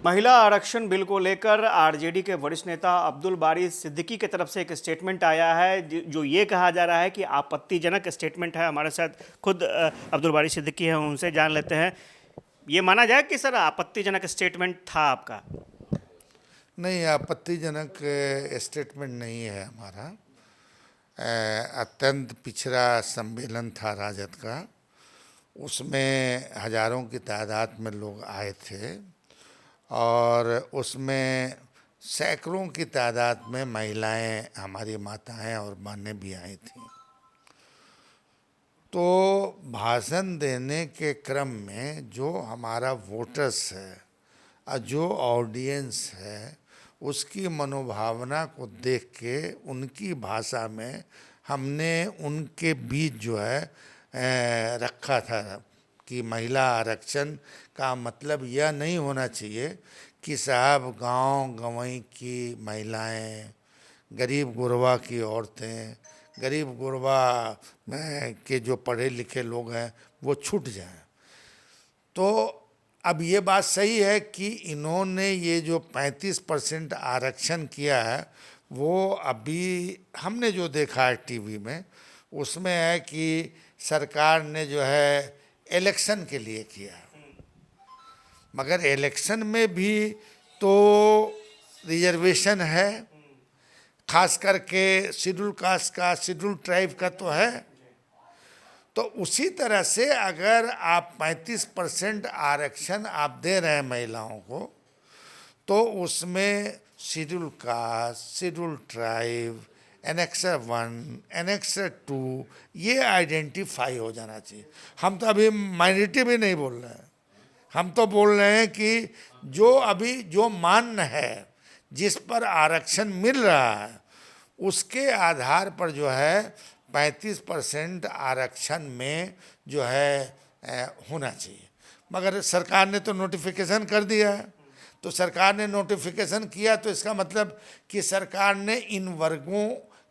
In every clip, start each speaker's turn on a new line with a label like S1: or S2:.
S1: महिला आरक्षण बिल को लेकर आरजेडी के वरिष्ठ नेता अब्दुल बारी सिद्दीकी की तरफ से एक स्टेटमेंट आया है जो ये कहा जा रहा है कि आपत्तिजनक स्टेटमेंट है। हमारे साथ खुद अब्दुल बारी सिद्दीकी हैं, उनसे जान लेते हैं। ये माना जाए कि सर आपत्तिजनक स्टेटमेंट था आपका?
S2: नहीं, आपत्तिजनक स्टेटमेंट नहीं है हमारा। अत्यंत पिछड़ा सम्मेलन था राजद का। उसमें हजारों की तादाद में लोग आए थे और उसमें सैकड़ों की तादाद में महिलाएं, हमारी माताएं और बहनें भी आई थीं। तो भाषण देने के क्रम में जो हमारा वोटर्स है और जो ऑडियंस है, उसकी मनोभावना को देख के उनकी भाषा में हमने उनके बीच जो है रखा था कि महिला आरक्षण का मतलब यह नहीं होना चाहिए कि साहब गांव गंवई की महिलाएं, गरीब गुरबा की औरतें, गरीब गुरबा में के जो पढ़े लिखे लोग हैं वो छूट जाएं। तो अब ये बात सही है कि इन्होंने ये जो 35% आरक्षण किया है, वो अभी हमने जो देखा है टीवी में, उसमें है कि सरकार ने जो है इलेक्शन के लिए किया। मगर इलेक्शन में भी तो रिजर्वेशन है, खास करके शेड्यूल कास्ट का, शेड्यूल ट्राइब का तो है। तो उसी तरह से अगर आप 35% आरक्षण आप दे रहे हैं महिलाओं को, तो उसमें schedule caste, schedule tribe, annexure 1, annexure 2 ये आइडेंटिफाई हो जाना चाहिए। हम तो अभी माइनॉरिटी भी नहीं बोल रहे हैं, हम तो बोल रहे हैं कि जो अभी जो मान्य है, जिस पर आरक्षण मिल रहा है, उसके आधार पर जो है 35% आरक्षण में जो है होना चाहिए। मगर सरकार ने तो नोटिफिकेशन कर दिया है। तो सरकार ने नोटिफिकेशन किया तो इसका मतलब कि सरकार ने इन वर्गों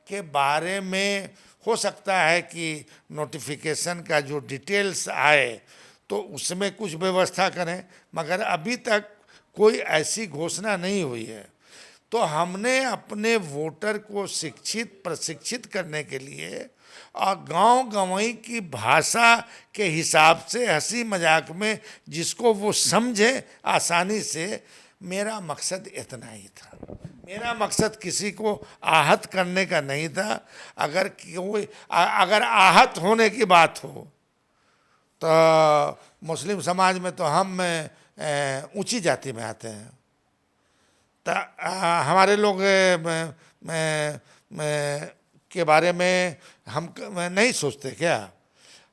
S2: के बारे में हो सकता है कि नोटिफिकेशन का जो डिटेल्स आए तो उसमें कुछ व्यवस्था करें, मगर अभी तक कोई ऐसी घोषणा नहीं हुई है। तो हमने अपने वोटर को शिक्षित प्रशिक्षित करने के लिए और गांव गंवई की भाषा के हिसाब से हंसी मजाक में जिसको वो समझे आसानी से, मेरा मकसद इतना ही था। मेरा मकसद किसी को आहत करने का नहीं था। अगर आहत होने की बात हो तो मुस्लिम समाज में तो हम ऊंची जाति में आते हैं। तो हमारे लोग के बारे में हम नहीं सोचते क्या?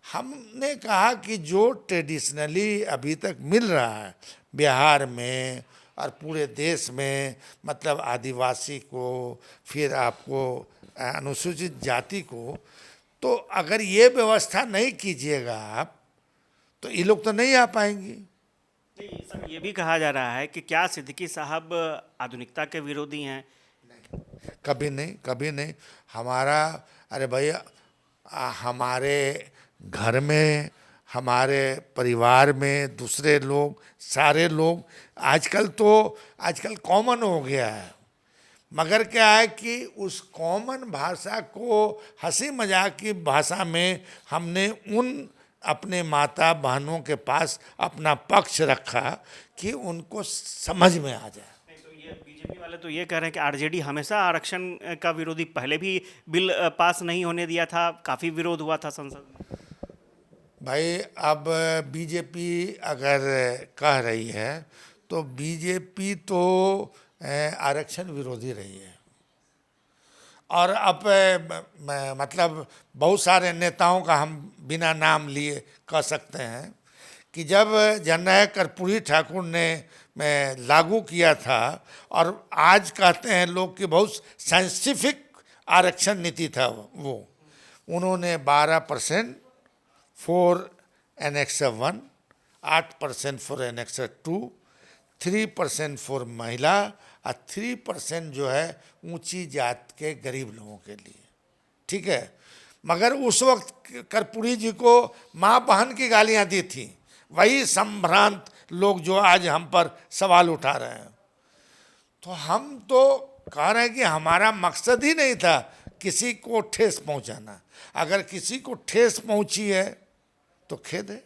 S2: हमने कहा कि जो ट्रेडिशनली अभी तक मिल रहा है बिहार में और पूरे देश में, मतलब आदिवासी को, फिर आपको अनुसूचित जाति को, तो अगर ये व्यवस्था नहीं कीजिएगा आप, तो ये लोग तो नहीं आ पाएंगी।
S1: नहीं सर, ये भी कहा जा रहा है कि क्या सिद्दीकी साहब आधुनिकता के विरोधी हैं?
S2: कभी नहीं, कभी नहीं। हमारा, अरे भैया, हमारे घर में, हमारे परिवार में दूसरे लोग, सारे लोग, आजकल कॉमन हो गया है। मगर क्या है कि उस कॉमन भाषा को हंसी मजाक की भाषा में हमने उन अपने माता बहनों के पास अपना पक्ष रखा कि उनको समझ में आ जाए।
S1: नहीं तो ये बीजेपी वाले तो ये कह रहे हैं कि आरजेडी हमेशा आरक्षण का विरोधी, पहले भी बिल पास नहीं होने दिया था, काफ़ी विरोध हुआ था संसद में।
S2: भाई, अब बीजेपी अगर कह रही है तो बीजेपी तो आरक्षण विरोधी रही है। और अब मतलब बहुत सारे नेताओं का हम बिना नाम लिए कह सकते हैं कि जब जननायक कर्पूरी ठाकुर ने लागू किया था, और आज कहते हैं लोग कि बहुत साइंटिफिक आरक्षण नीति था वो, उन्होंने 12% for annexure 1, 8% for annexure 2, 3% for महिला और 3% जो है ऊंची जात के गरीब लोगों के लिए। ठीक है, मगर उस वक्त कर्पूरी जी को माँ बहन की गालियां दी थी। वही संभ्रांत लोग जो आज हम पर सवाल उठा रहे हैं। तो हम तो कह रहे हैं कि हमारा मकसद ही नहीं था किसी को ठेस पहुंचाना। अगर किसी को ठेस पहुंची है तो खेद है।